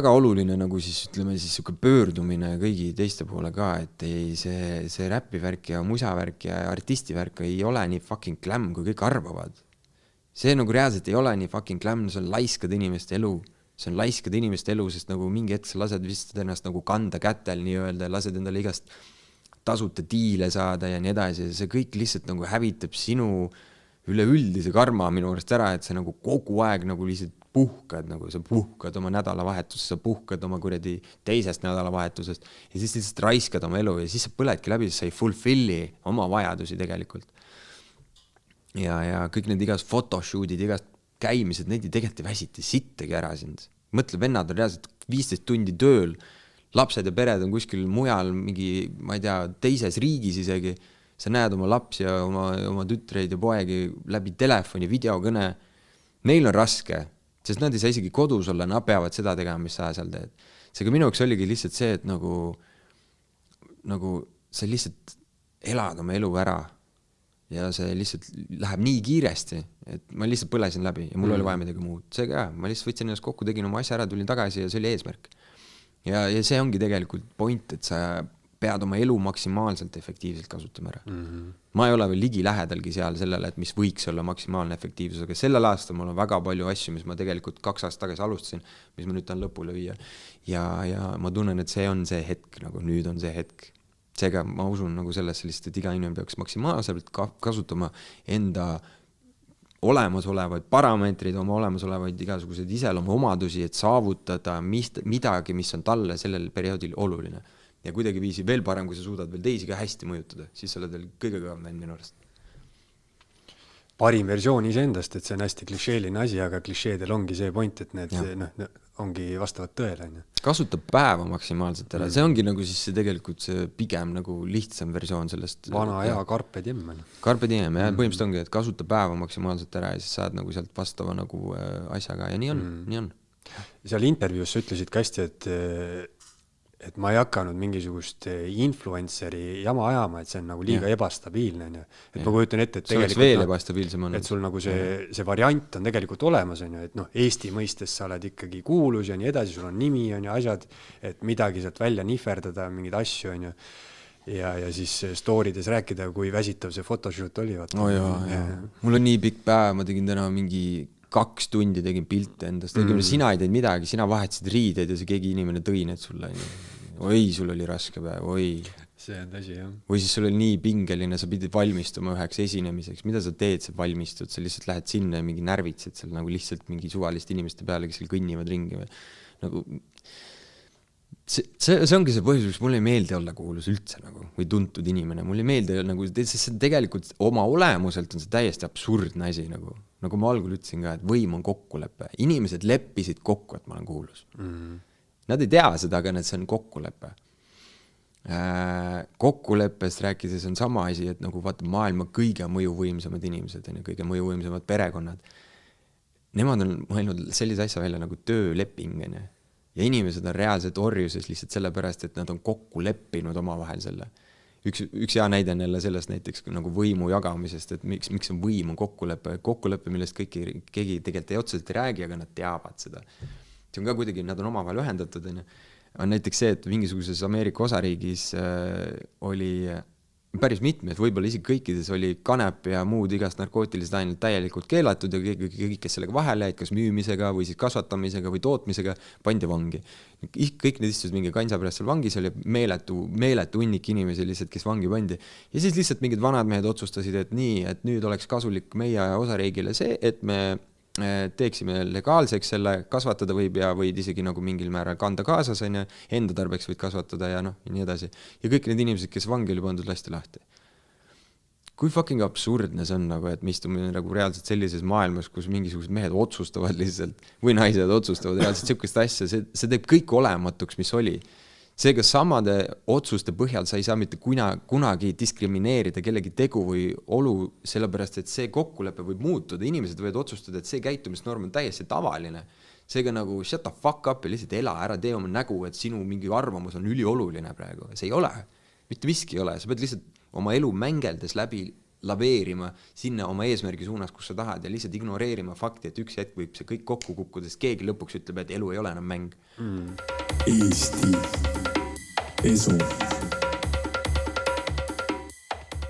väga oluline nagu siis ütleme siis siuke pöördumine kõigi teiste poole ka, et ei see räpivärk ja musavärk ja artistivärk ei ole nii fucking glam, kui kõik arvavad. See nagu reaalselt ei ole nii fucking glam, see on laiskade inimeste elu. See on laiskade inimeste elu, sest nagu mingi hetk sa lased vist ennast nagu kanda kätel nii-öelda ja lased endale igast tasuta diile saada ja nii edasi. See kõik lihtsalt nagu hävitab sinu üleüldise karma minu arust ära, et sa nagu kogu aeg nagu lihtsalt puhkad, nagu sa puhkad oma nädalavahetusest, sa puhkad oma kuradi teisest nädalavahetusest ja siis lihtsalt raiskad oma elu ja siis sa põledki läbi, sa ei fulfilli oma vajadusi tegelikult. Ja kõik need igast photoshootid, igast käimised, neid tegelikult ei väsiti sittagi ära sind. Mõtle, vennad on reaalselt 15 tundi tööl, lapsed ja pered on kuskil mujal mingi, ma ei tea, teises riigis isegi. Sa näed oma lapsi ja oma tütreid ja poegi läbi telefoni, videokõne. Neil on raske, sest nad ei saa isegi kodus olla, nad peavad seda tegema, mis sa seal teed. Seega minu jaoks oligi lihtsalt see, et nagu sa lihtsalt elad oma elu ära ja see lihtsalt läheb nii kiiresti, et ma lihtsalt põlesin läbi ja mul oli vaja midagi muud. Seega ma lihtsalt võtsin ennast kokku, tegin oma asja ära, tulin tagasi ja see oli eesmärk. Ja see ongi tegelikult point, et sa pead oma elu maksimaalselt efektiivselt kasutama ära. Ma ei ole veel ligi lähedalgi seal sellele, et mis võiks olla maksimaalne efektiivsus, aga sellel aastal mul on väga palju asju, mis ma tegelikult 2 aastat tagasi alustasin, mis ma nüüd tahan lõpule viia. Ja ma tunnen, et see on see hetk, nagu nüüd on see hetk. Seega ma usun nagu sellesse lihtsalt, et iga inimene peaks maksimaalselt kasutama enda olemasolevaid parameetreid, oma olemasolevaid igasuguseid iseloomu omadusi, et saavutada midagi, mis on talle sellel perioodil oluline. Ja kuidagi viisi veel parem, kui sa suudad veel teisi ka hästi mõjutada, siis sa oled veel kõige kõvam minu arust. Parim versioon iseendast, et see on hästi klišeeline asi, aga klišeedel ongi see point, et need ongi vastavad tõele. Kasuta päeva maksimaalselt ära. See ongi nagu siis see tegelikult see pigem nagu lihtsam versioon sellest. Vana hea Carpe Diem. Carpe Diem, jah. Põhimõtteliselt ongi, et kasuta päeva maksimaalselt ära ja siis saad nagu sealt vastava nagu asjaga ja nii on. Seal intervjuus sa ütlesid ka hästi, et ma ei hakanud mingisugust influenceri jama ajama, et see on nagu liiga ebastabiilne. Et ma kujutan ette, et tegelikult veel ebastabiilsem on. Et sul nagu see variant on tegelikult olemas, et Eesti mõistes sa oled ikkagi kuulus ja nii edasi, sul on nimi ja asjad, et midagi sealt välja nihverdada, mingid asju ja siis stoorides rääkida, kui väsitav see photoshoot oli. Mul on nii pikk päev, ma tegin täna mingi 2 tundi tegin pilte endast. Sina ei teid midagi, sina vahetasid riideid ja see keegi inimene tõi need sulle. Oi, sul oli raske päev, oi. See on tõsi, jah. Või siis sul oli nii pingeline, sa pidid valmistuma üheks esinemiseks. Mida sa teed, sa valmistud? Sa lihtsalt lähed sinna ja mingi närvitsed seal nagu lihtsalt mingi suvalist inimeste peale, kes seal kõnnivad ringi. Nagu see ongi see põhjus, kus mulle ei meeldi olla kuulus üldse nagu, või tuntud inimene. Mulle ei meeldi nagu, sest tegelikult oma olemuselt on see täiesti absurdne asi nagu ma algul ütlesin ka, et võim on kokkulepe. Inimesed leppisid kokku, et ma olen kuulus. Nad ei tea seda, aga see on kokkulepe. Kokkuleppest rääkides on sama asi, et nagu vaata maailma kõige mõjuvõimsamad inimesed ja kõige mõjuvõimsamad perekonnad. Nemad on mõelnud sellise asja välja nagu tööleping. Ja inimesed on reaalselt orjuses lihtsalt sellepärast, et nad on kokku leppinud omavahel selle. Üks hea näide on jälle sellest näiteks nagu võimu jagamisest, et miks on võim on kokkulepe, millest keegi tegelikult ei otseselt ei räägi, aga nad teavad seda. See on ka kuidagi, nad on omavahel ühendatud. On näiteks see, et mingisuguses Ameerika osariigis oli päris mitmed, võib-olla isegi kõikides oli kanep ja muud igast narkootilised ainult täielikult keelatud ja kõik, kes sellega vahele jäid, kas müümisega või siis kasvatamisega või tootmisega, pandi vangi. Kõik need istus mingi kansa pärast seal vangis, oli meeletu hunnik inimesi lihtsalt, kes vangi pandi. Ja siis lihtsalt mingid vanad mehed otsustasid, et nii, et nüüd oleks kasulik meie osariigile see, et me teeksime legaalseks selle, kasvatada võib ja võid isegi nagu mingil määral kanda kaasas, enda tarbeks võid kasvatada ja nii edasi. Ja kõik need inimesed, kes vangi oli pandud, lasti lahti. Kui fucking absurdne see on, nagu, et me istume nagu reaalselt sellises maailmas, kus mingisugused mehed otsustavad lihtsalt, või naised otsustavad reaalselt sihukest asja, see teeb kõik olematuks, mis oli. Seega samade otsuste põhjal sa ei saa mitte kunagi diskrimineerida kellegi tegu või olu, sellepärast, et see kokkulepe võib muutuda. Inimesed võivad otsustada, et see käitumisnorm on täiesti tavaline. Seega nagu shut the fuck up ja lihtsalt ela ära, tee oma nägu, et sinu mingi arvamus on ülioluline praegu. See ei ole. Mitte miski ei ole. Sa pead lihtsalt oma elu mängeldes läbi laveerima sinna oma eesmärgi suunas, kus sa tahad ja lihtsalt ignoreerima fakti, et üks hetk võib see kõik kokku kukkuda, sest keegi lõpuks ütleb, et elu ei ole enam mäng. Eesti Esu.